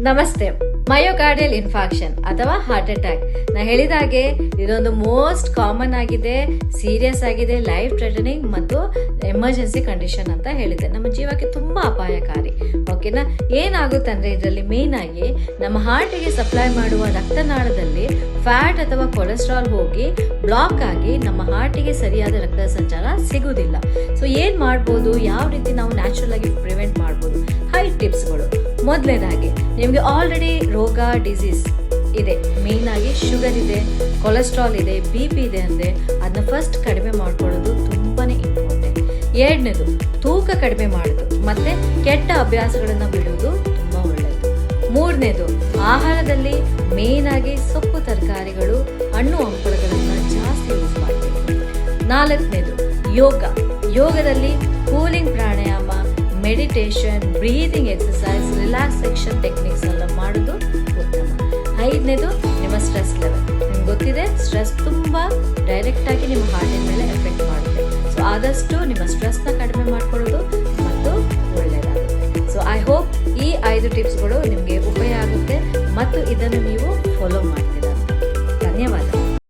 ನಮಸ್ತೆ. Myocardial infarction ಅಥವಾ heart attack, ನಾ ಹೇಳಿದಾಗೆ ಇದೊಂದು ಮೋಸ್ಟ್ ಕಾಮನ್ ಆಗಿದೆ, ಸೀರಿಯಸ್ ಆಗಿದೆ, ಲೈಫ್ ಥ್ರೆಟನಿಂಗ್ ಮತ್ತು ಎಮರ್ಜೆನ್ಸಿ ಕಂಡೀಷನ್ ಅಂತ ಹೇಳಿದೆ. ನಮ್ಮ ಜೀವಕ್ಕೆ ತುಂಬ ಅಪಾಯಕಾರಿ. ಓಕೆನಾ? ಏನಾಗುತ್ತೆ ಅಂದರೆ ಇದರಲ್ಲಿ ಮೇನ್ ಆಗಿ ನಮ್ಮ ಹಾರ್ಟಿಗೆ ಸಪ್ಲೈ ಮಾಡುವ ರಕ್ತನಾಳದಲ್ಲಿ ಫ್ಯಾಟ್ ಅಥವಾ ಕೊಲೆಸ್ಟ್ರಾಲ್ ಹೋಗಿ ಬ್ಲಾಕ್ ಆಗಿ ನಮ್ಮ ಹಾರ್ಟಿಗೆ ಸರಿಯಾದ ರಕ್ತ ಸಂಚಾರ ಸಿಗುವುದಿಲ್ಲ. ಸೊ ಏನು ಮಾಡ್ಬೋದು, ಯಾವ ರೀತಿ ನಾವು ನ್ಯಾಚುರಲ್ ಆಗಿ ಪ್ರಿವೆಂಟ್ ಮಾಡ್ಬೋದು? 5 ಟಿಪ್ಸ್ಗಳು. ಮೊದಲನೇದಾಗಿ, ನಿಮಗೆ ಆಲ್ರೆಡಿ ರೋಗ ಡಿಸೀಸ್ ಇದೆ, ಮೇನ್ ಆಗಿ ಶುಗರ್ ಇದೆ, ಕೊಲೆಸ್ಟ್ರಾಲ್ ಇದೆ, BP ಇದೆ ಅಂದರೆ ಅದನ್ನ ಫಸ್ಟ್ ಕಡಿಮೆ ಮಾಡ್ಕೊಳ್ಳೋದು ತುಂಬಾ ಇಂಪಾರ್ಟೆಂಟ್. ಎರಡನೇದು, ತೂಕ ಕಡಿಮೆ ಮಾಡೋದು ಮತ್ತು ಕೆಟ್ಟ ಅಭ್ಯಾಸಗಳನ್ನು ಬಿಡೋದು ತುಂಬ ಒಳ್ಳೆಯದು. ಮೂರನೇದು, ಆಹಾರದಲ್ಲಿ ಮೇನ್ ಆಗಿ ಸೊಪ್ಪು ತರಕಾರಿಗಳು, ಹಣ್ಣು ಹಂಪಲುಗಳನ್ನು ಜಾಸ್ತಿ ಯೂಸ್ ಮಾಡಬೇಕು. ನಾಲ್ಕನೇದು, ಯೋಗದಲ್ಲಿ cooling pranayama, meditation, breathing exercise, relaxation techniques ಎಲ್ಲ ಮಾಡೋದು ಉತ್ತಮ. ಐದನೇದು, ನಿಮ್ಮ ಸ್ಟ್ರೆಸ್ ಲೆವೆಲ್. ನಿಮ್ಗೆ ಗೊತ್ತಿದೆ, ಸ್ಟ್ರೆಸ್ ತುಂಬ ಡೈರೆಕ್ಟಾಗಿ ನಿಮ್ಮ ಹಾರ್ಟಿನ ಮೇಲೆ ಎಫೆಕ್ಟ್ ಮಾಡುತ್ತೆ. ಸೊ ಆದಷ್ಟು ನಿಮ್ಮ ಸ್ಟ್ರೆಸ್ನ ಕಡಿಮೆ ಮಾಡ್ಕೊಳ್ಳೋದು ಮತ್ತು ಒಳ್ಳೆಯದಾಗುತ್ತೆ. ಸೊ ಐ ಹೋಪ್ ಈ 5 ಟಿಪ್ಸ್ಗಳು ನಿಮಗೆ ಉಪಯೋಗ ಆಗುತ್ತೆ ಮತ್ತು ಇದನ್ನು ನೀವು ಫಾಲೋ ಮಾಡಿ.